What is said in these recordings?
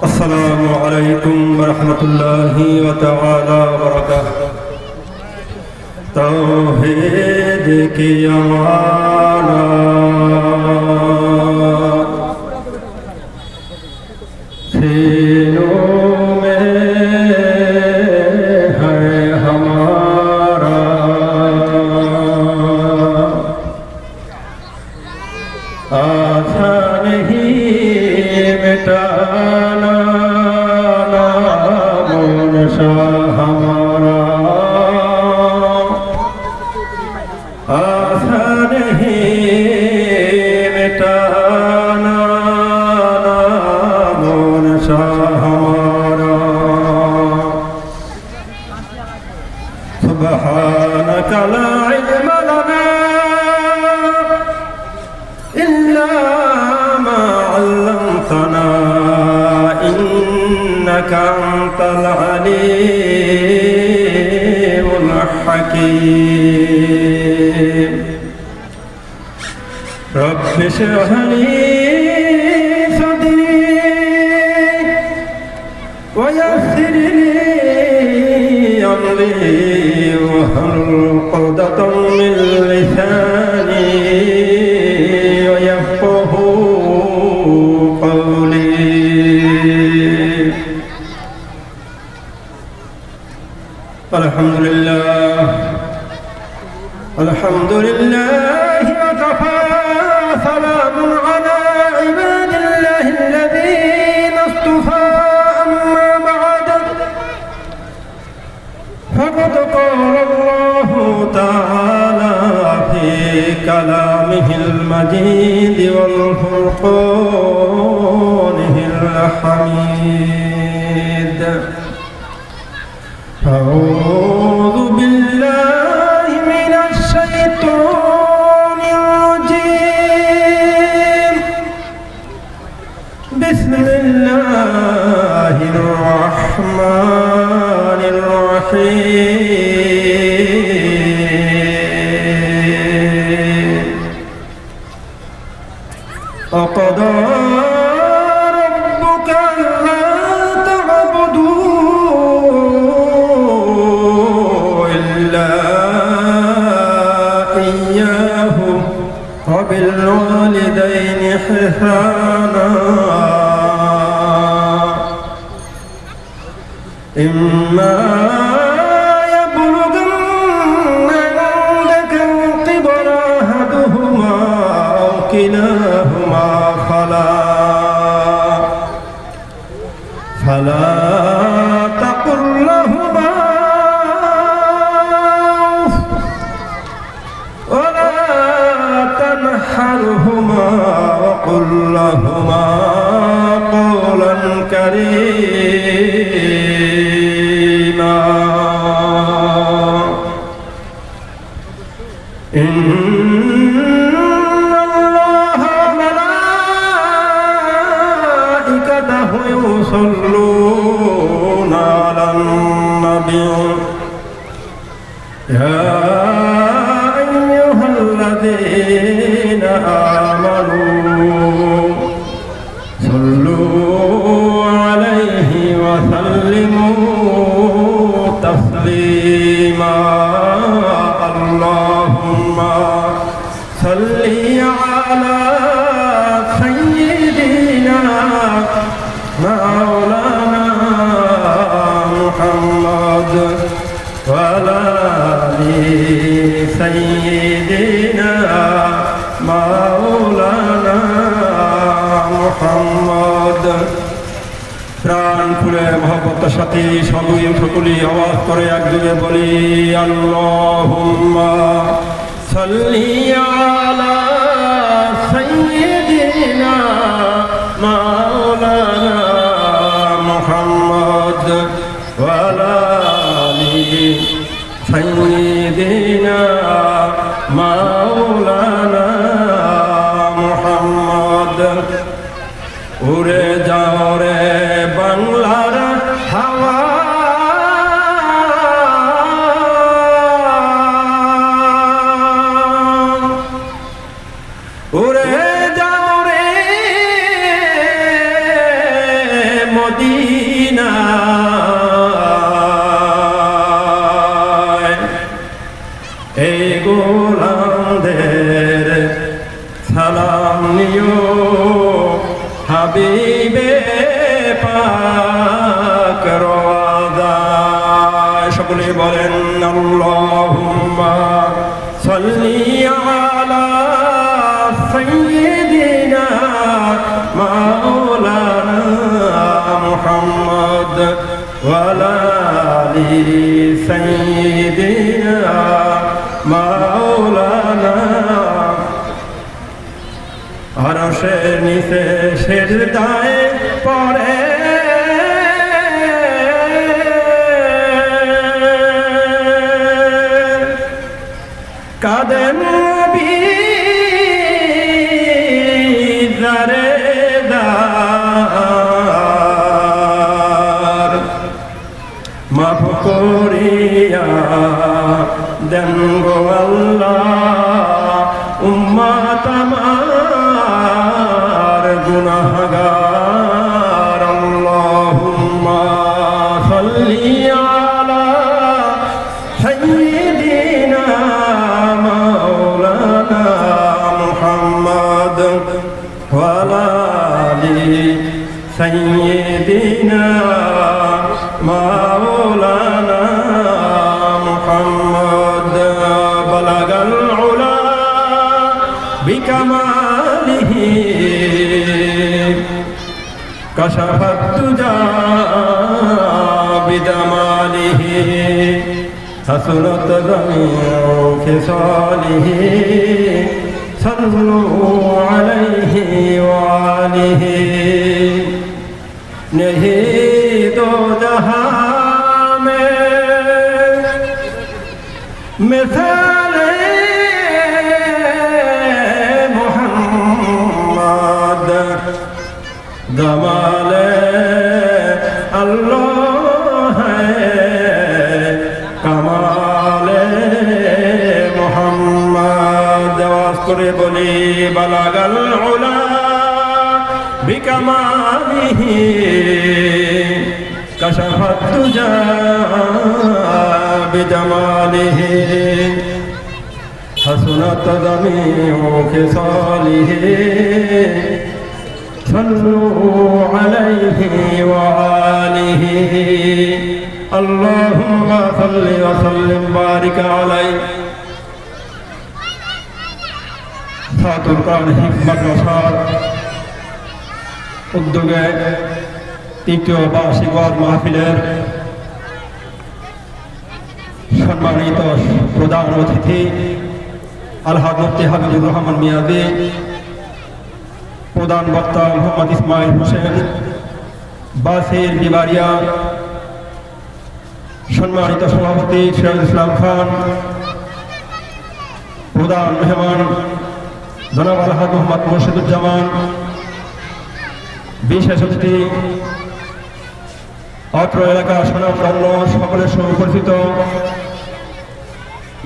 السلام عليكم ورحمة الله تعالى وبركاته توحید کی امانت سینوں میں ہے ہمارا آسان ہی مٹانا نام و نشا ہمارا آسان ہی مٹانا نام و نشا ہمارا سبحانک لا علم لنا إلا ما علمتنا إنك أنت العليم الحكيم رب اشرح لي صدري ويسر لي أمري واحلل عقدة من لساني الحمد لله وكفى سلام على عباد الله الذين اصطفى أما بعد فقد قال الله تعالى في كلامه المجيد والفرقانه الحميد أعوذ بالله من الشيطان الرجيم بسم الله الرحمن الرحيم وقضى ربك ألا تعبدوا إلا إياه وبالوالدين إحسانا إما يبلغن عندك الكبر أحدهما أو كلاهما فلا تقل لهما أف ولا تنحرهما وقل لهما قولا كريما إن الله وملائكته يصلون على النبي يا أيها الذين آمنوا صلوا عليه وسلموا تسليما اللهم صل على سيدنا مولانا محمد وعلى آل سيدنا مولانا محمد প্রাণ খুলে মহব্বতের সাথে সকলেই আওয়াজ করে একযোগে বলি আল্লাহুম্মা সাল্লি আলা সাইয়্যিদিনা মাওলানা মুহাম্মদ ওয়া আলা আলি সাইয়্যিদিনা মাওলানা মুহাম্মদ উড়ে যাও রে বাংলার হাওয়া গোলামদের সালাম নিও হাবিবে পাক রওয়াদায়। সকলে বলেন আল্লাহুম্মা সাল্লি আলা সাইয়্যিদিনা মাওলানা মুহাম্মদ ওয়া আলা আলি সাইয়্যিদিনা মাওলানা। আরশের নিচে সিজদায় পড়ে কাঁদেন নবী জারেদার, মাফ করিয়া দেন গো আল্লাহ উম্মত আমার গুনাহগার। আল্লাহুম্মা সাল্লি আলা সাইয়্যিদিনা মাওলানা মুহাম্মদ ওয়া আলা আলি সাইয়্যিদিনা মাওলানা মুহাম্মদ। বালাগাল উলা বিকামালিহি কাশাফাত তুজা বিজামালিহি হাসনাত জামিউ খিসালিহি সাল্লু আলাইহি ওয়া আলিহি। নেহি দো জাহাঁ মে মিসালে মুহাম্মদ জমালে আল্লাহ হ্যায় কামালে মুহাম্মদ। আওয়াজ করে বলি বালাগাল উলা বিকামালিহি কাশাফাত তুজা বিজামালিহি হাসনাত জামিউ খিসালিহি সাল্লু আলাইহি ওয়া আলিহি। আল্লাহুম্মা সাল্লি ওয়া সাল্লিম বারিক আলাইহি। সাদুল কোরআন হিফজ মাদ্রাসার উদ্যোগে তৃতীয় বার্ষিক ওয়াজ মাহফিলের সম্মানিত প্রধান অতিথি আলহাজ মুফতি হাবিবুর রহমান মিয়াজি, প্রধান বক্তা মোহাম্মদ ইসমাইল হোসেন বাসির বিবারিয়া, সম্মানিত সভাপতি সিরাজুল ইসলাম খান, প্রধান মেহমান জনাব আলহাজ মোহাম্মদ মুর্শিদুজ্জামান, বিশেষ অতিথি অত্র এলাকার স্বনামধন্য সকলের সুপরিচিত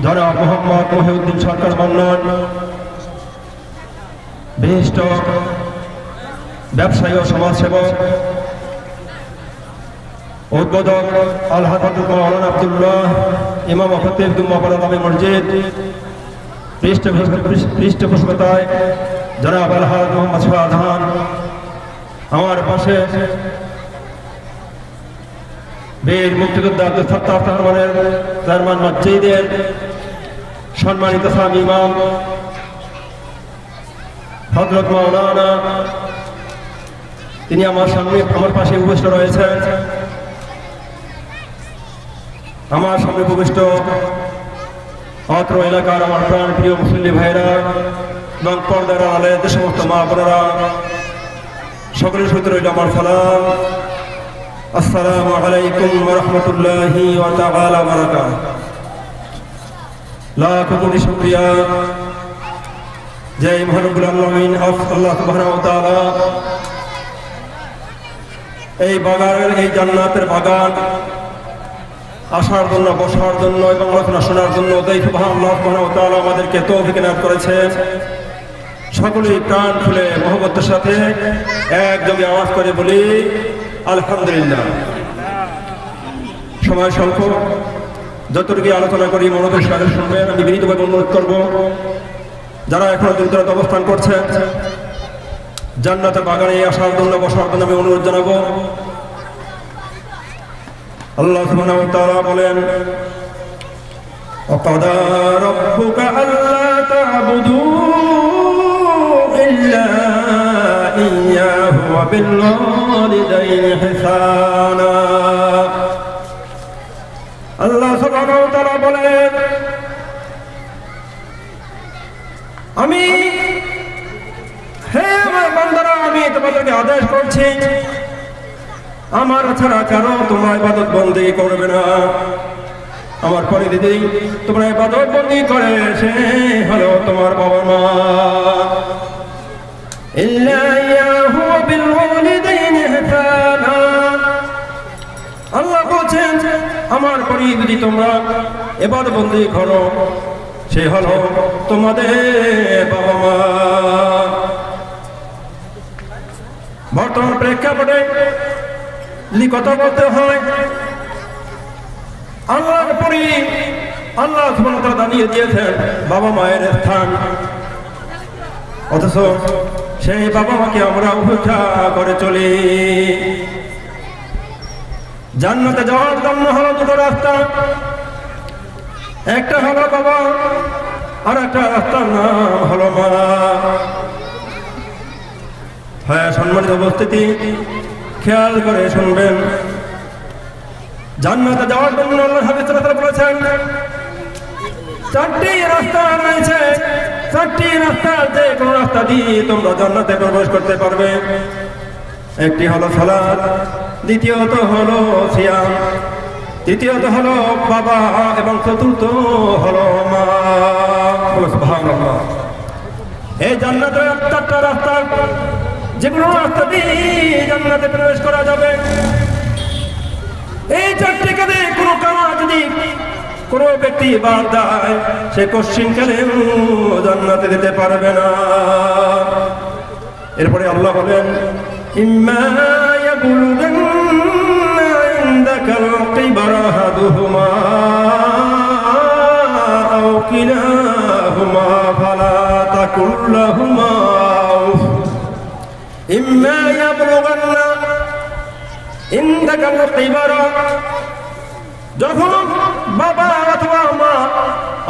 জনাব মোহাম্মদ মহিউদ্দিন সরকার মান্নান, বিশিষ্ট ব্যবসায়ী ও সমাজসেবক, উদ্বোধক আলহাজ মাওলানা আব্দুল্লাহ, ইমাম ও খতিব দুম্মাপাড়া জামে মসজিদ, পৃষ্ঠপোষকতায় জনাব আলহাজ মোহাম্মদ শাহজাহান। আমার পাশে বীর মুক্তিযোদ্ধা আব্দুল সাত্তার রহমানের চেয়ারম্যান মসজিদের সম্মানিত স্বামী ইমাম হযরত মাওলানা, তিনি আমার পাশে উপবিষ্ট রয়েছেন। আমার সামনে উপবিষ্ট অত্র এলাকার আমার প্রাণ প্রিয় মুসল্লি ভাইরা এবং পর্দার আড়ালে যে সমস্ত মা বোনেরা, সকলের সহিত রইল আমার সালাম। আসসালামু আলাইকুম ওয়া রাহমাতুল্লাহি ওয়া তাআলা ওয়া বারাকাতুহু। লাখ কোটি শুকরিয়া জয় মহানবুল আলামিন আল্লাহ সুবহানাহু ওয়া তাআলা এই বাগানের, এই জান্নাতের বাগান আসার জন্য, বসার জন্য এবং আলোচনা শোনার জন্য আল্লাহ সুবহানাহু ওয়া তাআলা আমাদেরকে তৌফিক এনায়েত করেছেন। সকলেই প্রাণ খুলে মহব্বতের সাথে একযোগে আওয়াজ করে বলি আলহামদুলিল্লাহ। সময় স্বল্প, যতটুকু আলোচনা করি মনোযোগ সহকারে শুনবেন। আমি বিনীতভাবে অনুরোধ করব, যারা এখনো দূরদূরান্তে অবস্থান করছেন জান্নাতের বাগানে আসার জন্য, বসার জন্য আমি অনুরোধ জানাবো। আল্লাহ সুবহানাহু ওয়া তাআলা বলেন, وَقَضَى رَبُّكَ أَلَّا تَعْبُدُوا إِلَّا إِيَّاهُ وَبِالْوَالِدَيْنِ إِحْسَانًا। আল্লাহ সুবহানাহু ওয়া তাআলা বলেন, আমি হে আমার বান্দারা, আমি তোমাদেরকে আদেশ করছি, আমার ছাড়া কারো তোমরা ইবাদত বন্দেগী করবে না। আমার পরে দিদি তোমরা ইবাদত বন্দেগী করে, সে হলো তোমার বাবা মা। ইল্লা ইয়াহু বিল ওয়ালিদাইনি ইহসানা। আল্লাহ বলেন, আমার পরে যদি তোমরা ইবাদত বন্দেগী করো, সে হলো তোমাদের বাবা মা। বর্তমান প্রেক্ষাপটে কথা বলতে হয়, আল্লাহর পরে আল্লাহ সুবহানাহু ওয়া তাআলা জানিয়ে দিয়েছেন বাবা মায়ের স্থান, অথচ সেই বাবা মাকে আমরা উপেক্ষা করে চলি। জান্নাতে যাওয়ার জন্য হলো দুটো রাস্তা, একটা হলো বাবা, আর একটা রাস্তার নাম হলো মা। হ্যাঁ, সম্মানিত উপস্থিতি, খেয়াল করে শুনবেন, জান্নাতে যাওয়ার জন্য আল্লাহর হাবিব সাল্লাল্লাহু আলাইহি ওয়াসাল্লাম বলেছেন চারটি রাস্তা রয়েছে, চারটি রাস্তার যে কোনো রাস্তা দিয়ে তোমরা জান্নাতে প্রবেশ করতে পারবে। একটি হলো সালাত, দ্বিতীয়ত হলো সিয়াম, তৃতীয়ত হলো বাবা, এবং চতুর্থ হলো মা। সুবহানাল্লাহ। এই জান্নাতের চারটা রাস্তা, যেগুলো রাস্তা দিয়ে জান্নাতে প্রবেশ করা যাবে। এই চারটি কাজে কোনো কাজ যদি কোনো ব্যক্তি বাদ দেয়, সে কশ্চিনকালেও জান্নাতে যেতে পারবে না। এরপরে আল্লাহ বলেন, ইম্মা ইয়াবলুগান্না ইনদাকাল কিবারা আহাদুহুমা আও কিলাহুমা ফালা তাকুল লাহুমা উফ। ইম্মা ইয়াবলুগান্না ইনদাকাল কিবারা, যখন বাবা অথবা মা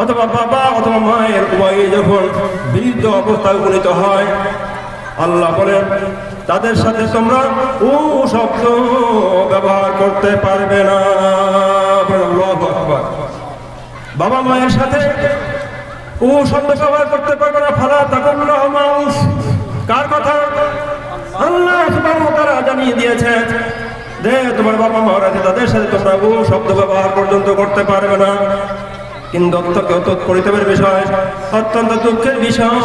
অথবা বাবা অথবা মায়ের উভয়ে যখন বৃদ্ধ অবস্থায় উপনীত হয়, আল্লাহ বলেন তাদের সাথে তোমরা ও শব্দ ব্যবহার করতে পারবে না। আল্লাহু আকবার। বাবা মায়ের সাথে ও শব্দ ব্যবহার করতে পারবে না। ফালা তাকুল লাহুমা উফ, কার কথা? আল্লাহ সুবহানাহু ওয়া তাআলা জানিয়ে দিয়েছেন যে তোমার বাবা মা আছে, তাদের সাথে তোমরা ও শব্দ ব্যবহার পর্যন্ত করতে পারবে না। কিন্তু অত্যন্ত পরিতাপের বিষয়, অত্যন্ত দুঃখের বিষয়,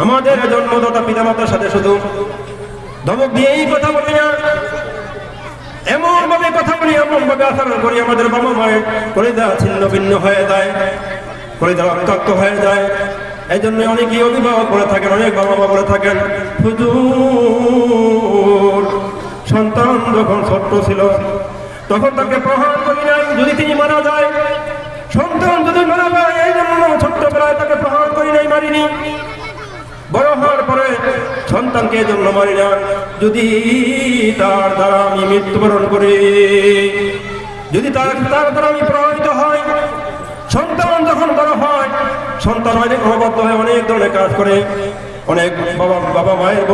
আমাদের জন্মদাতা পিতামাতার সাথে শুধু ধমক দিয়েই কথা বলি না, এমন ভাবে কথা বলি, এমন ভাবে আচরণ করি, আমাদের বাবা মায়ের কলিজা ছিন্ন ভিন্ন হয়ে যায়, কলিজা রক্তাক্ত হয়ে যায়। এই জন্য অনেকেই অভিভাবক বলে থাকেন, অনেক বাবা মা বলে থাকেন, হুজুর সন্তান যখন ছোট্ট ছিল তখন তাকে প্রহার করি নাই, যদি তিনি মারা যায়, সন্তান যদি মারা যায়, এই জন্য ছোট্টবেলায় তাকে প্রহার করি নাই, মারিনি। বড় হওয়ার পরে সন্তানকে এই জন্য মারি না, যদি তার দ্বারা আমি মৃত্যুবরণ করি, যদি তার দ্বারা আমি প্রভাবিত হয়। সন্তান যখন বড় হয়, সন্তান অনেক অবদ্ধ হয়ে অনেক ধরনের কাজ করে, অনেক বাবা মায়ের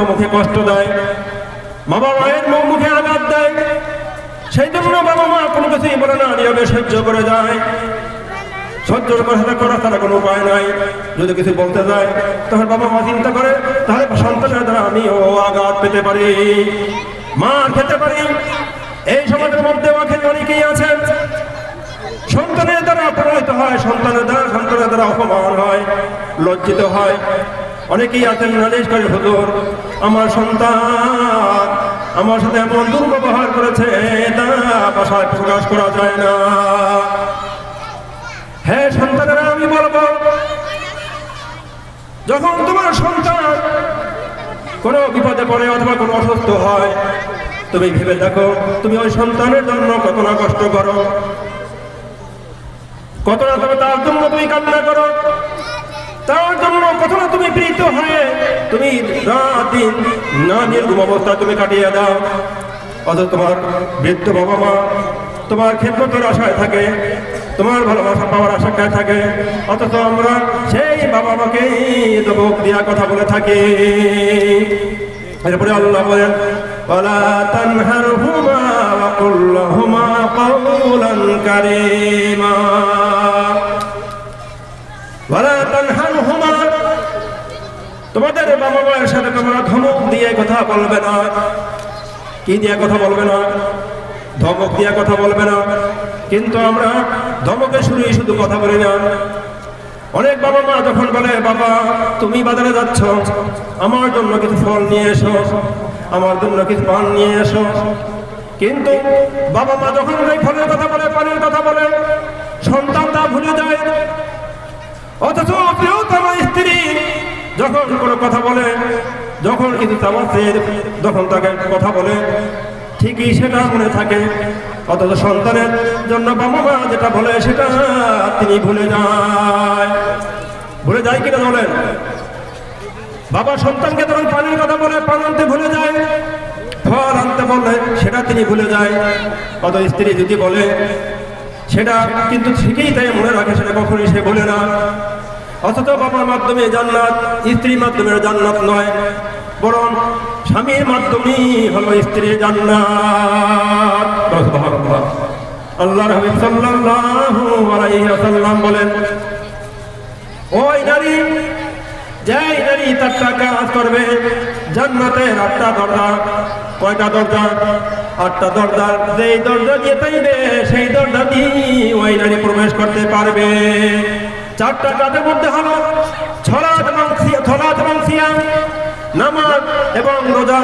মুখে কষ্ট দেয়, বাবা মায়ের মুখে আঘাত দেয়। সেই জন্য বাবা মা কোনো কিছুই বলে না, নীরবে সহ্য করে যায়। সহ্য করা ছাড়া কোনো উপায় নাই। যদি কিছু বলতে যায়, তখন বাবা মা চিন্তা করে, তাহলে সন্তানের দ্বারা আমিও আঘাত পেতে পারি, মার খেতে পারি। এই সমাজের মধ্যে অনেকেই আছেন, সন্তানের দ্বারা প্রভাবিত হয়, সন্তানের দ্বারা অপমান হয়, লজ্জিত হয়। অনেকেই আছেন নালিশ করে, হুজুর আমার সন্তান আমার সাথে এমন দুর্ব্যবহার করেছে, তা ভাষায় প্রকাশ করা যায় না। হ্যাঁ সন্তানেরা, আমি বলবো, যখন তোমার সন্তান কোনো বিপদে পড়ে অথবা কোনো অসুস্থ হয়, তুমি ভেবে দেখো, তুমি ওই সন্তানের জন্য কত না কষ্ট করো, কত না তুমি তার জন্য তুমি কান্না করো, তার জন্য কত না তুমি প্রীত হয়ে তুমি রাত দিন না নির্ঘুম অবস্থা তুমি কাটিয়ে দাও। অথচ তোমার বৃদ্ধ বাবা মা তোমার খেদমতের আশায় থাকে, তোমার ভালোবাসা পাওয়ার আশায় থাকে, অথচ আমরা সেই বাবা মাকে দবক দিয়া কথা বলে থাকি। এরপরে আল্লাহ বলেন, ওয়ালা তানহারহুমা ওয়া কুল লাহুমা কাওলান কারীমা। ওয়ালা তানহারহুমা, তোমাদের বাবা মায়ের সাথে তোমরা ধমক দিয়ে কথা বলবে না। কি দিয়ে কথা বলবে না? ধমক দিয়ে কথা বলবে না। কিন্তু আমরা ধমকের শুরুই শুধু কথা বলি না। অনেক বাবা মা যখন বলে, বাবা তুমি বাজারে যাচ্ছ, আমার জন্য কিছু ফল নিয়ে এসো, আমার জন্য কিছু পান নিয়ে এসো, কিন্তু বাবা মা যখন এই ফলের কথা বলে, পানের কথা বলে, সন্তান তা ভুলে যায়। অথচ প্রিয়তম স্ত্রী যখন কোনো কথা বলে, যখন কিছু চাওয়াচ্ছে, যখন তাকে কথা বলে, ঠিকই সেটা মনে থাকে। অথচ সন্তানের জন্য বাবা মা যেটা বলে সেটা তিনি ভুলে যায় কিনা বলেন? বাবা সন্তানকে যখন পানির কথা বলে, পান আনতে ভুলে যায়, ফল আনতে বলে সেটা তিনি ভুলে যায়। অত স্ত্রী যদি বলে সেটা কিন্তু ঠিকই তাই মনে রাখে, সেটা কখনই সে বলে না। অথচ বাবার মাধ্যমে জান্নাত, স্ত্রীর মাধ্যমে জান্নাত নয়, বরং স্বামীর মাধ্যমেই হলো স্ত্রীর জান্নাত। আল্লাহর হাবিব সাল্লাল্লাহু আলাইহি ওয়াসাল্লাম বলেন, ওই নারী, যেই নারী 4টা কাজ করবে, জান্নাতের 8টা দরজা। কয়টা দরজা? 8টা দরজা। যেই দরজা দিয়ে তাইবে সেই দরজা দিয়ে ওই নারী প্রবেশ করতে পারবে। 4টা কাজের মধ্যে হলো সালাত এবং সিয়াম, নামাজ এবং রোজা।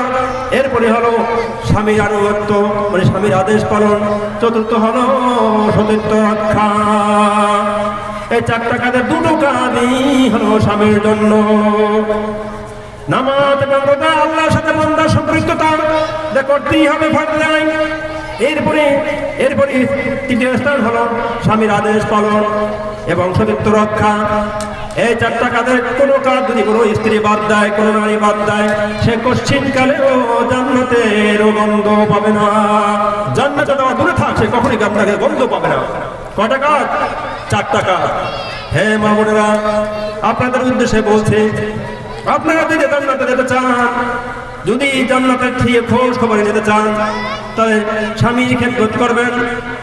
এরপরে হলো স্বামীর আনুগত্য, মানে স্বামীর আদেশ পালন। চতুর্থ হলো সতীত্ব রক্ষা। এই 4টা কাজের 2টো কাজই হলো স্বামীর জন্য। নামাজ এবং রোজা আল্লাহর সাথে বান্দার সম্পৃক্ততা করতেই হবে, ফরজ আইন। এরপরে 3য় স্থান হলো স্বামীর আদেশ পালন এবং সতীত্ব রক্ষা। এই 4টা কাজের কোনো কাজ যদি কোনো স্ত্রী বাদ দেয়, কোনো নারী বাদ দেয়, সে কশ্চিনকালেও জান্নাতের গন্ধ পাবে না। জান্নাতে দেওয়া দূরে থাক, সে কখনই জান্নাতের গন্ধ পাবে না। কয়টা কাজ? 4টা কাজ। হে মা বোনেরা, আপনাদের উদ্দেশ্যে বলছি, আপনারা যদি জান্নাতে যেতে চান, যদি জান্নাতের থেকে খোঁজ খবর নিতে চান, তাহলে স্বামীর খেদমত করবেন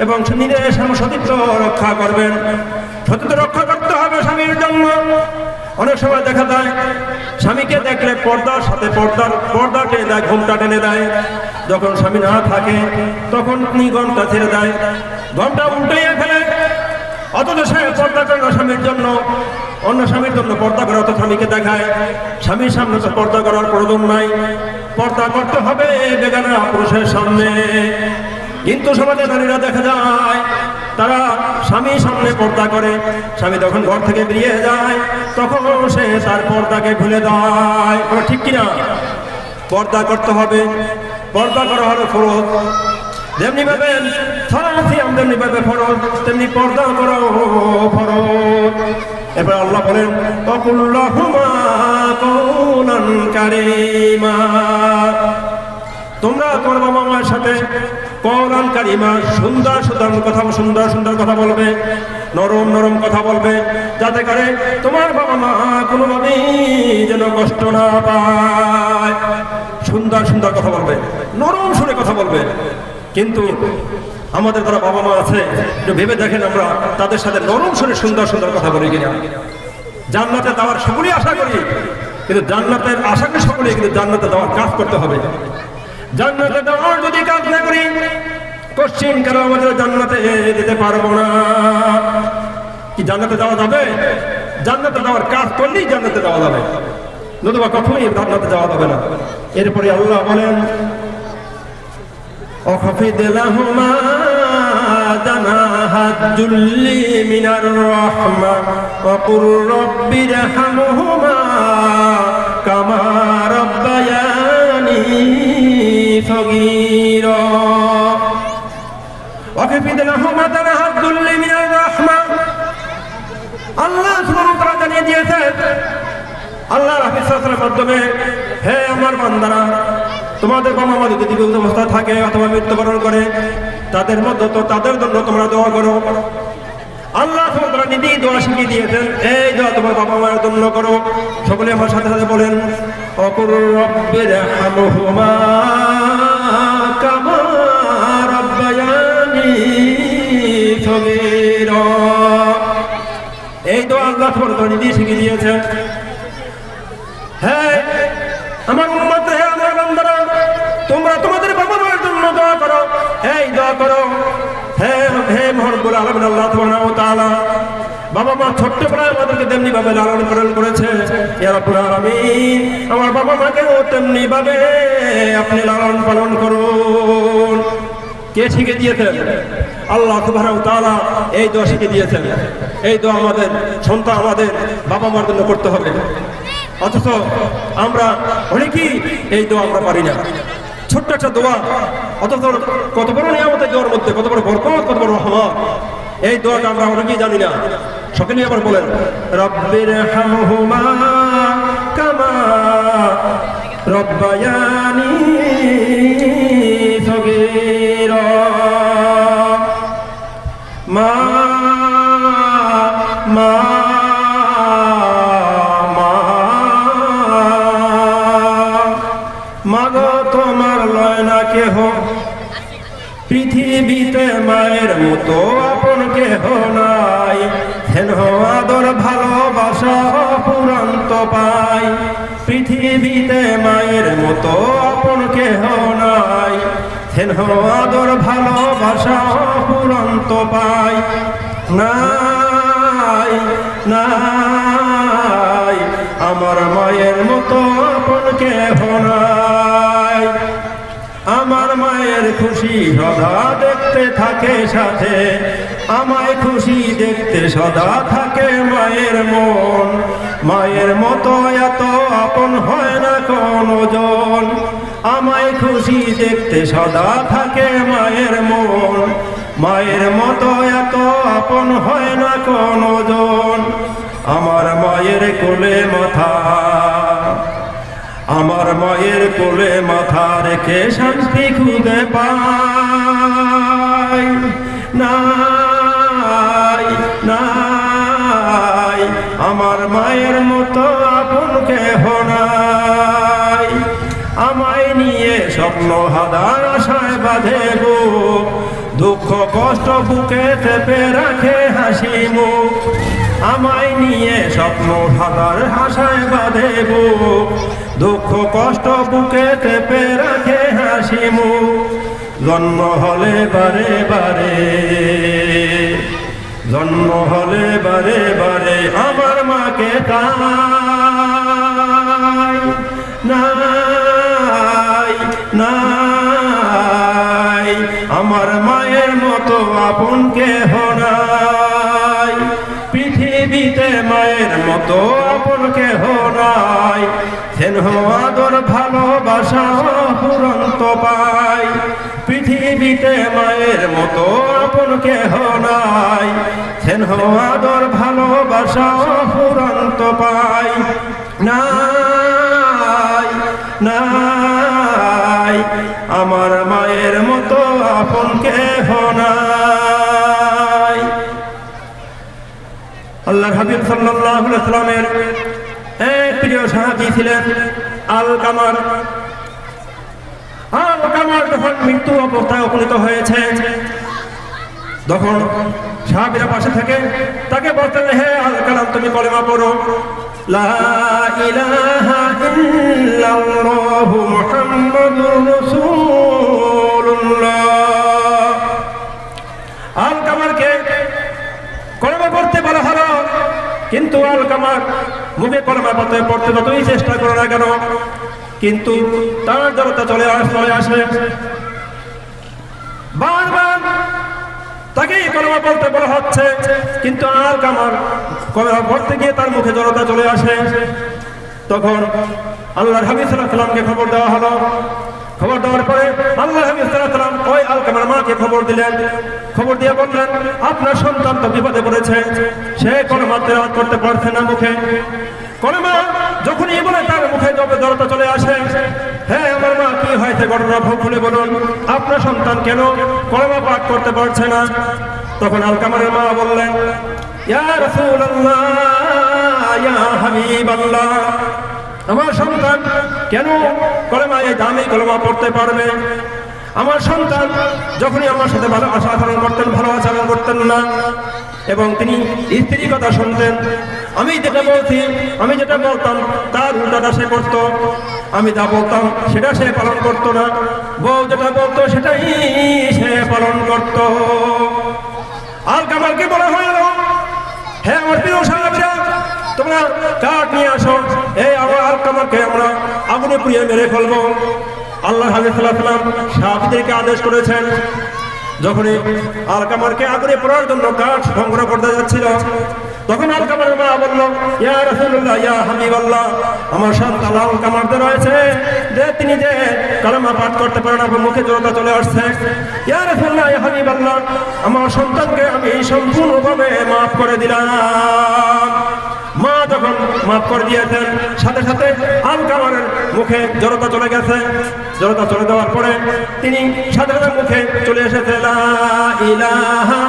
এবং নিজের সতীত্ব রক্ষা করবেন। সতীত্ব রক্ষা করতে হবে স্বামীর জন্য। অনেক সময় দেখা যায় স্বামীকে দেখলে পর্দার সাথে পর্দা টেনে দেয়, ঘোমটা টেনে দেয়। যখন স্বামী না থাকে তখন তিনি ঘোমটা ছেড়ে দেয়, ঘোমটা উল্টিয়ে ফেলে। অথচ সে পর্দা করে না স্বামীর জন্য, অন্য স্বামীর জন্য পর্দা করে, অত স্বামীকে দেখায়। স্বামীর সামনে তো পর্দা করার প্রয়োজন নাই, পর্দা করতে হবে বেগানা পুরুষের সামনে। কিন্তু সমাজে নারীরা দেখা যায় তারা স্বামীর সামনে পর্দা করে, স্বামী যখন ঘর থেকে বেরিয়ে যায় তখন সে তার পর্দাকে ভুলে দেয়। ঠিক কিনা? পর্দা করতে হবে, পর্দা করা হলো ফরজ। যেমনি ভাবে যেমনি ভাবে ফরজ, তেমনি পর্দা করো ফরজ। এবার আল্লাহ বলেন, ওয়াকুল লাহুমা কাওলান কারীমা। তোমরা তোমার বাবা মায়ের সাথে কওলান কারীমা, সুন্দর সুন্দর কথা বলবে, নরম নরম কথা বলবে, যাতে করে তোমার বাবা মা কোনোভাবেই যেন কষ্ট না পায়। সুন্দর কথা বলবে, নরম সুরে কথা বলবে। কিন্তু আমাদের যারা বাবা মা আছে, একটু ভেবে দেখেন আমরা তাদের সাথে নরম সুরে সুন্দর কথা বলি কিনা। জান্নাতে যাওয়ার সকলেই আশা করি, কিন্তু জান্নাতের আশা করি সকলেই, কিন্তু জান্নাতে যাওয়ার কাজ করতে হবে। জান্নাতে যাওয়ার যদি কাজ না করি, কোশ্চিন কেন আমাদের জান্নাতে যেতে পারবো না। কি জান্নাতে যাওয়া যাবে? জান্নাতে যাওয়ার কাজ করলেই জান্নাতে যাওয়া যাবে, নতুবা কখনোই জান্নাতে যাওয়া যাবে না। এরপরে আল্লাহ বলেন, وخفض لهما جناح الذل من الرحمة وقل رب ارحمهما كما ربياني صغيرا। ওয়াকিফিদ লাহুম মাতানাহাদ দুল্লি মিনার রাহমা। আল্লাহ সুবহানাহু ওয়া তাআলা জানিয়ে দিয়েছেন আল্লাহর হাবিব সাল্লাল্লাহু আলাইহি ওয়াসাল্লামের মাধ্যমে, হে আমার বান্দারা, তোমাদের বাবা মা যদি বিপদ অবস্থা থাকে অথবা মৃত্যুবরণ করে, তাদের মধ্যে তো তাদের জন্য তোমরা দোয়া করো। আল্লাহ সুবহানাহু ওয়া তাআলা নিজেই দোয়া শিখিয়ে দিয়েছেন, এই দোয়া তোমার বাবা মায়ের জন্য করো। সকলে আমার সাথে সাথে বলেন, ওয়াকুর রাব্বিরহামহুমা কামা রাব্বায়ানি সগীরা। এই দোয়া আল্লাহ সুবহানাহু ওয়া তাআলা নিজেই শিখিয়ে দিয়েছেন। হ্যাঁ আমার উম্মত, হে আমার বান্দারা, তোমরা তোমাদের বাবা মায়ের জন্য দোয়া করো, এই দোয়া করো। হে মহারব্বুল আলামিন আল্লাহ সুবহানাহু ওয়া তাআলা বাবা মা ছোট্টবেলায় আমাদেরকে তেমনি ভাবে লালন পালন করেছে। ইয়া রাব্বুল আলামিন, আমার বাবা মাকেও তেমনি ভাবে আপনি লালন পালন করুন। কে শিখে দিয়েছেন? আল্লাহ সুবহানাহু ওয়া তাআলা এই দোয়া শিখে দিয়েছেন। এই দোয়া আমাদের সন্তান, আমাদের বাবা মার জন্য করতে হবে। অথচ আমরা অনেকেই এই দোয়া আমরা পারি না। ছোট্ট একটা দোয়া, অথচ কত বড় নিয়ামতের দোয়ার মধ্যে কত বড় বরকত, কত বড় রহমত। এই দোয়াটা আমরা অনেকেই জানি না। সকলে আবার বলেন, রাব্বিরহামহুমা কামা রাব্বায়ানি সগীরা। মা মা মাগো তোমার লয় না কেহ, পৃথিবীতে মায়ের মতো আপন কেহ নাই। স্নেহ আদর ভালোবাসা অফুরন্ত পাই, পৃথিবীতে মায়ের মতো আপন কেহ নাই। স্নেহ আদর ভালোবাসা অফুরন্ত পাই, নাই নাই আমার মায়ের মতো আপন কেহ নাই। আমার মায়ের খুশি সদা দেখতে থাকে সাথে, আমায় খুশি দেখতে সদা থাকে মায়ের মন। মায়ের মতো এত আপন হয় না কোনো জন, আমায় খুশি দেখতে সদা থাকে মায়ের মন। মায়ের মতো এত আপন হয় না কোনো জন। আমার মায়ের কোলে মাথা, আমার মায়ের কোলে মাথা রেখে শান্তি খুঁজে পাই, নাই নাই আমার মায়ের মতো আপন কেহ নাই। আমায় নিয়ে স্বপ্ন হাজার আশায় বাঁধে বুক, দুঃখ কষ্ট বুকে চেপে রাখে হাসি মুখ। আমায় নিয়ে স্বপ্ন হাজার আশায় বাঁধে বুক, দুঃখ কষ্ট বুকে চেপে রাখে হাসি মুখ। জন্ম হলে বারে বারে, জন্ম হলে বারে বারে আমার মাকে তাই, নাই নাই আমার মায়ের মতো আপন কেহ নাই। পৃথিবীতে মায়ের মতো আপন কেহ নাই। স্নেহ আদর ভালোবাসা অফুরন্ত পাই, পৃথিবীতে মায়ের মতো আপন কেহ নাই। স্নেহ আদর ভালোবাসা অফুরন্ত পাই, নাই নাই আমার মায়ের মতো আপন কেহ নাই। আল্লাহর হাবিব সাল্লাল্লাহু আলাইহি ওয়াসাল্লামের এক প্রিয় সাহাবী ছিলেন আলকামার। আলকামার যখন মৃত্যু অবস্থায় উপনীত হয়েছে, তখন সাহাবীরা পাশে থেকে তাকে বলতেন, হে আলকালাম, তুমি কলেমা পড়ো, লা ইলাহা ইল্লাল্লাহু মুহাম্মাদুর রাসূলুল্লাহ। আলকামারকে কলেমা পড়তে বলা হলো, কিন্তু আলকামার মুখে কলেমা পড়তে যতই চেষ্টা করে না কেন, কিন্তু তার জড়তা চলে আসে। বারবার তাকে কলেমা পড়তে বলা হচ্ছে, কিন্তু আলকামার কলেমা পড়তে গিয়ে তার মুখে জড়তা চলে আসে। তখন আল্লাহর হাবিব সাল্লাল্লাহু আলাইহি ওয়াসাল্লামকে খবর দেওয়া হলো। খবর দেওয়ার পরে আল্লাহ হাবিব সাল্লাল্লাহু আলাইহি ওয়াসাল্লাম ওই আলকামার মাকে খবর দিলেন। খবর দিয়ে বললেন, আপনার সন্তান তো বিপদে পড়েছে, সে কলেমা তেলাওয়াত করতে পারছে না মুখে। কলেমা যখনই বলে তার মুখে জড়তা চলে আসে। হ্যাঁ আমার মা, কি হয়েছে ঘটনা খুলে বলুন, আপনার সন্তান কেন কলেমা পাঠ করতে পারছে না? তখন আলকামারের মা বললেন, ইয়া রাসূলুল্লাহ, ইয়া হাবিবাল্লাহ, আমার সন্তান কেন কলেমা, এই দামি কলেমা পড়তে পারবে? আমার সন্তান যখনই আমার সাথে ভালো আচরণ করতেন, ভালো আচরণ করতেন না, এবং তিনি স্ত্রীর কথা শুনতেন। আমি যেটা বলছি, আমি যেটা বলতাম তার উল্টাটা সে করতো। আমি যা বলতাম সেটা সে পালন করতো না। বউ যেটা বলতো সেটাই সে পালন করতো। আলকামারকে বলা হলো, হ্যাঁ আমার প্রিয় সাহাবীরা, তোমরা কাঠ নিয়ে আসো, এই আমার আলকামারকে আমরা আগুনে পুড়িয়ে মেরে ফেলবো। আল্লাহ হাবিব সাল্লাল্লাহু আলাইহি ওয়াসাল্লাম সাহাবীদেরকে আদেশ করেছেন। যখনই আলকামারকে আগুনে পোড়ার জন্য কাঠ সংগ্রহ করতে যাচ্ছিল, তখন আলকামারের মা বলল, ইয়া রাসূলুল্লাহ, ইয়া হাবিবাল্লাহ, আমার সন্তান আলকামার রয়েছে যে তিনি যে কালেমা পাঠ করতে পারে না, মুখে জড়তা চলে আসছে। ইয়া রাসূলুল্লাহ, ইয়া হাবিবাল্লাহ, আমার সন্তানকে আমি সম্পূর্ণভাবে মাফ করে দিলাম। মা যখন মাফ করে দিয়েছেন, সাথে সাথে আলকামারের মুখে জড়তা চলে গেছে। জড়তা চলে যাওয়ার পরে তিনি সাথে সাথে মুখে চলে এসেছে, লা ইলাহা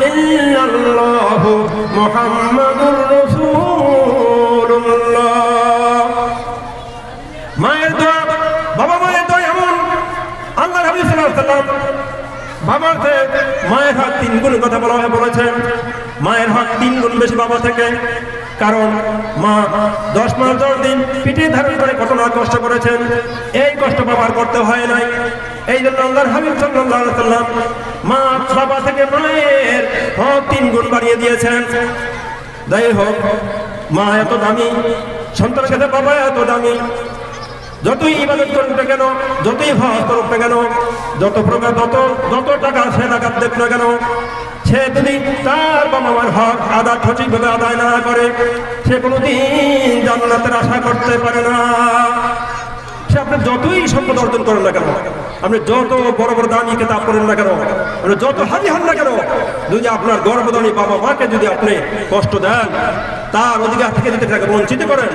ইল্লাল্লাহু মুহাম্মাদুর রাসূলুল্লাহ। মায়ের দোয়া, বাবা মায়ের দোয়া এমন, আল্লাহ হাবিব সাল্লাল্লাহু আলাইহি ওয়াসাল্লাম বাবার থেকে মায়ের হক 3 গুণ কথা বলেছেন। মায়ের হক 3 গুণ বেশি বাবা থেকে, কারণ মা 10 মাস 10 দিন পিঠে ধারণ করে কত না কষ্ট করেছেন, এই কষ্ট বাবার করতে হয় নাই। এই জন্য আল্লাহর হাবিব সাল্লাল্লাহু আলাইহি ওয়াসাল্লাম মা বাবা থেকে মায়ের হক 3 গুণ বাড়িয়ে দিয়েছেন। যাই হোক, মা এত দামি, সন্তানের কাছে বাবা এত দামি। যতই ইবাদত করুক না কেন, যতই হজ করুক না কেন, যত প্রকার যত টাকা সে লাগাত দেখ না কেন, সে যদি তার বাবা মার হক সঠিকভাবে আদায় না করে, সে কোনোদিন জান্নাতের আশা করতে পারে না। সে আপনি যতই সম্পদ অর্জন করেন না কেন, আপনি যত বড় বড় দামি কিতাব করেন না কেন, আপনি যত হাজি হন না কেন, যদি আপনার গর্ভদানী বাবা মাকে যদি আপনি কষ্ট দেন, তার অধিকার থেকে যদি তাকে বঞ্চিত করেন,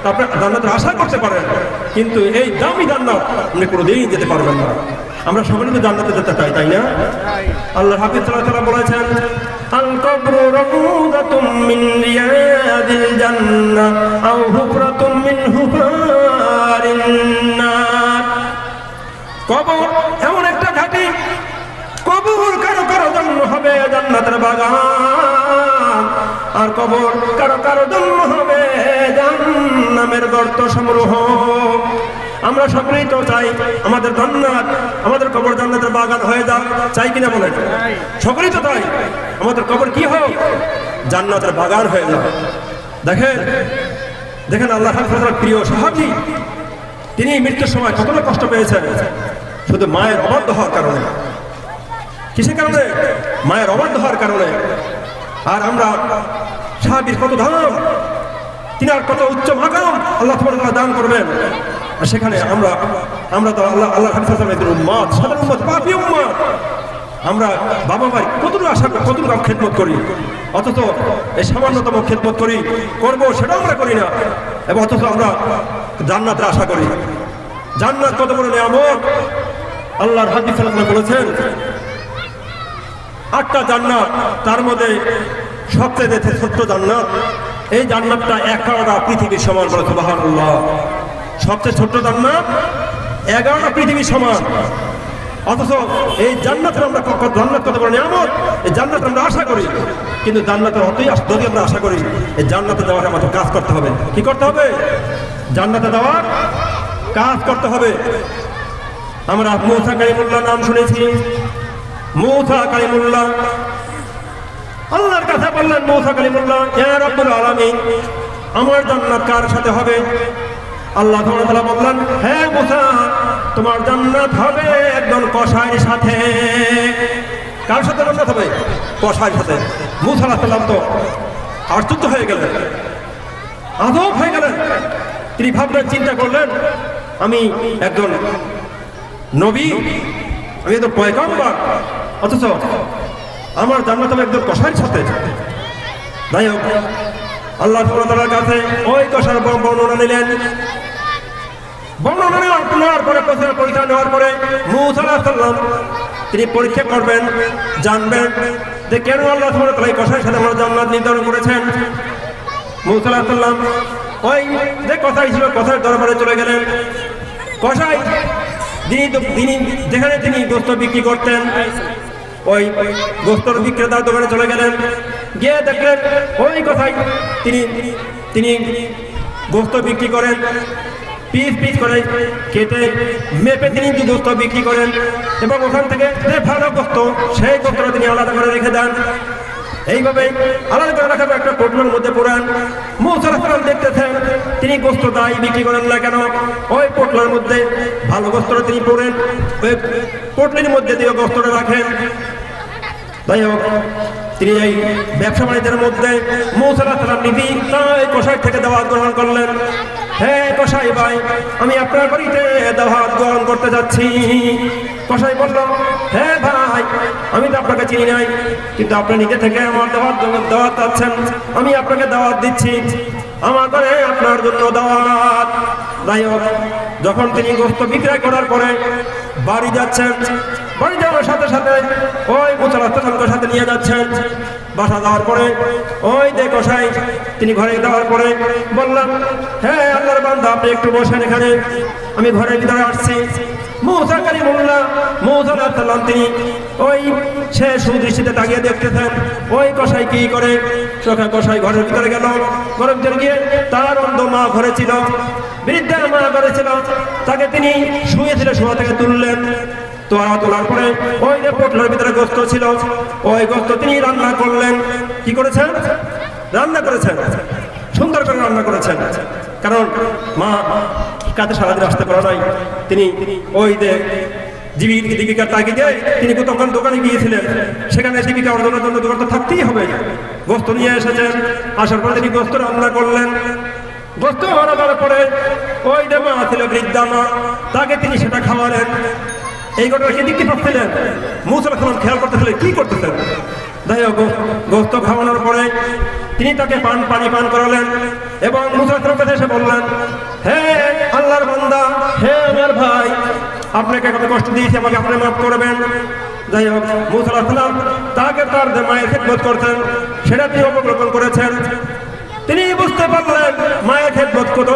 তা আপনি জান্নাতের আশা করতে পারেন, কিন্তু এই দামি জান্নাত আপনি কোনোদিন যেতে পারবেন না। আমরা সকলে তো জান্নাতে যেতে চাই, তাই না? আল্লাহ হাফিজ সাল্লাল্লাহু আলাইহি ওয়াসাল্লাম বলেছেন, আল কবরু রাউদাতুম মিন রিয়াদিল জান্নাহ আও হুফরাতুম মিন হুফারিন নার। কবর এমন একটা ঘাটি, কবর কারো কারো জন্য হবে জান্নাতের বাগান, আর কবর কারো কারো জন্য হবে জাহান্নামের গর্ত সমূহ। আমরা সকলেই তো চাই আমাদের জান্নাত, আমাদের কবর জান্নাতের বাগান হয়ে যাক, চাই কিনা বলেন? সকলেই তো চাই আমাদের কবর কি হোক, জান্নাতের বাগান হয়ে যাক। দেখেন দেখেন আল্লাহ তাআলার প্রিয় সাহাবী, তিনি মৃত্যুর সময় কতটা কষ্ট পেয়েছেন, শুধু মায়ের অবাধ্য হওয়ার কারণে। কিসের কারণে? মায়ের অবাধ্য হওয়ার কারণে। আর আমরা সাহাবীর কত দাম, তিনি আর কত উচ্চ মাকাম আল্লাহ তাআলা দান করবেন। আর সেখানে আমরা তো আল্লাহ হাবিব সাল্লাল্লাহু আলাইহি ওয়াসাল্লামের উম্মত, সাধারণ উম্মত, পাপী উম্মত। আমরা বাবা মায়ের কতটুকু আশা করি, কতটুকু খেদমত করি, অথচ এই সামান্যতম খেদমত করবো সেটাও আমরা করি না, এবং অথচ আমরা জান্নাতের আশা করি। জান্নাত কত বড় নিয়ামত! আল্লাহর হাবিব সাল্লাল্লাহু আলাইহি ওয়াসাল্লাম বলেছেন 8টা জান্নাত, তার মধ্যে সবচেয়ে ছোট্ট জান্নাত, এই জান্নাতটা 11টা পৃথিবীর সমান। বলে সুবহানাল্লাহ। সবচেয়ে ছোট্ট জান্নাত 11টা পৃথিবীর সমান, অথচ এই জান্নাতের আমরা জান্নাত কত বড় নিয়ামত, এই জান্নাত আমরা আশা করি, কিন্তু জান্নাতের অতই যদি আমরা আশা করি, এই জান্নাতে যাওয়ার আমাদের কাজ করতে হবে। কি করতে হবে? জান্নাতে যাওয়ার কাজ করতে হবে। আমরা মুসা কালিমুল্লাহ নাম শুনেছি। মুসা কালিমুল্লাহ আল্লাহর কাছে বললেন, মুসা কালিমুল্লাহ, ইয়া রাব্বুল আলামিন, আমার জান্নাত কার সাথে হবে? আল্লাহ তাআলা বললেন, হে মুসা, তোমার জান্নাত হবে একজন কসাইয়ের সাথে। কার সাথে জান্নাত হবে? কসাইয়ের সাথে। মুসা আলাইহিস সালাম তো আশ্চর্য হয়ে গেলেন, আজব হয়ে গেলেন। তিনি ভাবলেন, চিন্তা করলেন, আমি একজন নবী, আমি একদম পয়গম্বর, অথচ আমার জান্নাত হবে একদম কসাইয়ের সাথে। যাই হোক, আল্লাহ তাআলার কাছে ওই কসার বর্ণনা নিলেন। বর্ণনা নেওয়ার পরে পরীক্ষা নেওয়ার পরে মূসা আলাইহিস সালাম তিনি পরীক্ষা করবেন, জানবেন যে কেন আল্লাহ সুবহানাহু ওয়া তাআলা এই কসাইয়ের সাথে আমার জান্নাত নির্ধারণ করেছেন। মূসা আলাইহিস সালাম ওই যে কসাই ছিল কসাইয়ের দরবারে চলে গেলেন। কসাই তিনি যেখানে তিনি গোস্ত বিক্রি করতেন ওই গোস্তর বিক্রেতার দোকানে চলে গেলেন। গিয়ে দেখলেন ওই কসাই তিনি গোস্ত বিক্রি করেন, পিস পিস করে কেটে মেপে তিনি গোস্ত বিক্রি করেন এবং ওখান থেকে যে ভালো গোস্ত সেই গোস্তটা তিনি আলাদা করে রেখে দেন। এইভাবে আলাদা করে রাখার একটা পোটলার মধ্যে পুরান। মূসা আলাইহিস সালাম দেখতেছেন তিনি গোস্ত দাই বিক্রি করেন না কেন, ওই পোটলার মধ্যে ভালো গোস্তটা তিনি পড়েন, ওই পোটলির মধ্যে দিয়ে গোস্তটা রাখেন। তাই হোক, তিনি এই ব্যবসা বাণিজ্যের মধ্যে মূসা আলাইহিস সালাম নিজেই তাই কসাই থেকে দাওয়াত গ্রহণ করলেন। হে কসাই ভাই, আমি আপনার বাড়িতে দাওয়াত গ্রহণ করতে যাচ্ছি। কসাই বলল, হে ভাই, আমি তো আপনাকে চিনি নাই, কিন্তু আপনি নিজে থেকে আমার দাওয়াত চাচ্ছেন, আমি আপনাকে দাওয়াত দিচ্ছি, আমার ঘরে আপনার জন্য দাওয়াত। যাই হোক, যখন তিনি গোস্ত বিক্রয় করার পরে বাড়ি যাচ্ছেন, বাড়ি যাওয়ার সাথে সাথে ওই মূসা আলাইহিস সালামকে সাথে নিয়ে যাচ্ছেন। বাসা যাওয়ার পরে ওই যে কসাই তিনি ঘরে যাওয়ার পরে বললাম, হ্যাঁ আল্লাহর বান্দা, আপনি একটু বসেন এখানে, আমি ঘরের ভিতরে আসছি। মূসা কালিমুল্লাহ মূসা আলাইহিস সালাম তিনি ওই সে সুদৃষ্টিতে তাকিয়ে দেখতেছেন ওই কসাই কি করে। কসাই ঘরের ভিতরে গেল, ঘরের ভিতরে গিয়ে তার অন্ধ মা ঘরে ছিল, বৃদ্ধা মা ঘরে ছিল, তাকে তিনি শুয়েছিল, শোয়া থেকে তুললেন। তোলার পরে ওই যে পোটলার ভিতরে গোস্ত ছিল, ওই গোস্ত তিনি রান্না করলেন। কি করেছেন? রান্না করেছেন, সুন্দর করে রান্না করেছেন। কারণ মা কাছে সারাদিন আসতে পারে নাই, তিনি ওই যে জীবিকার তাগিদে তিনি তখন দোকানে গিয়েছিলেন, সেখানে জীবিকা অর্জনের জন্য দোকান তো থাকতেই হবে। গোস্ত নিয়ে এসেছেন, আসার পরে তিনি গোস্ত রান্না করলেন। গোস্ত রান্নার পরে ওই যে মা ছিল, বৃদ্ধা মা, তাকে তিনি সেটা খাওয়ালেন। এই ঘটনা কি দেখতে পাচ্ছিলেন? মূসা আলাইহিস সালাম খেয়াল করতেছিলেন কি করতেছেন। যাই হোক, গোস্ত খাওয়ানোর পরে তিনি তাকে পানি পান করালেন এবং মূসা আলাইহিস সালামের কাছে এসে বললেন, হে আল্লাহর বান্দা, হে আমার ভাই, আপনাকে কত কষ্ট দিয়েছি, আমাকে আপনি মাফ করবেন। যাই হোক, মূসা আলাইহিস সালাম তাকে তার যে মায়ের খেদমত করতেন সেটা তিনি অবলোকন করেছেন। তিনি বুঝতে পারলেন মায়ের খেদমত কত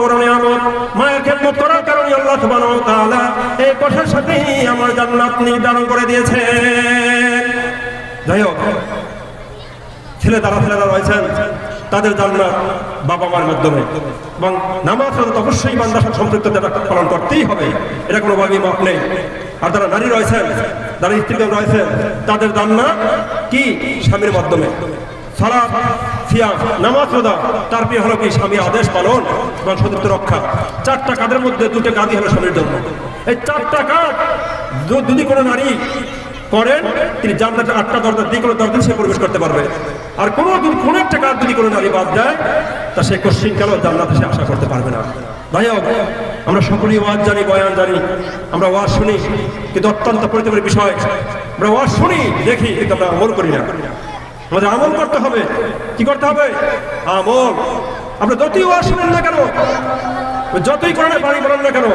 বড় নিয়ামত। মায়ের খেদমত করার কারণে আল্লাহ সুবহানাহু ওয়া তাআলা এই কষ্টের সাথেই আমার জান্নাত নির্ধারণ করে দিয়েছেন। যাই হোক, ছেলেরা রয়েছেন, তাদের জান্নাত বাবা মার মাধ্যমে, এবং নামাজ অবশ্যই বান্দা সম্পৃক্ততা পালন করতেই হবে, এটা কোনোভাবেই মাপ নেই। আর যারা নারী রয়েছেন, যারা স্ত্রীগণ রয়েছেন, তাদের জান্নাত কি? স্বামীর মাধ্যমে। সালাত, সিয়াম, নামাজ, রোজা, তার প্রিয় হলো কি? স্বামী আদেশ পালন এবং সতীত্ব রক্ষা। চারটা কাজের মধ্যে দুটো কাজই হলো স্বামীর জন্য। এই চারটা কাজ যদি কোনো নারী করেন, তিনি জান্নাতের 8টা দরজা দিয়ে কোনো দরজা সে প্রবেশ করতে পারবে। আর কোনো একটা কাজ যদি কোনো নারী বাদ দেয়, তা সে কোশ্চিনকালেও জান্নাতে সে আশা করতে পারবে না। ভাই হোক, আমরা সকলেই ওয়াজ জানি, বয়ান জানি, আমরা ওয়াজ শুনি, কিন্তু অত্যন্ত পরিতাপের বিষয়, আমরা ওয়াজ শুনি দেখি, কিন্তু আমরা আমল করি না। আমাদের আমল করতে হবে। কি করতে হবে? আমল। আমরা যতই ওয়াজ শুনেন না কেন, যতই কোরআনের বাণী বলেন না কেন,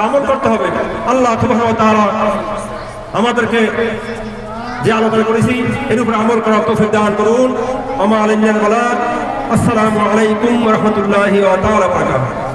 আমল করতে হবে। আল্লাহ সুবহানাহু ওয়া তাআলা আমাদেরকে যে আলোচনা করেছি এর উপরে আমল করার তৌফিক দান করুন। আসসালামু আলাইকুম ওয়া রাহমাতুল্লাহি ওয়া বারাকাতুহু।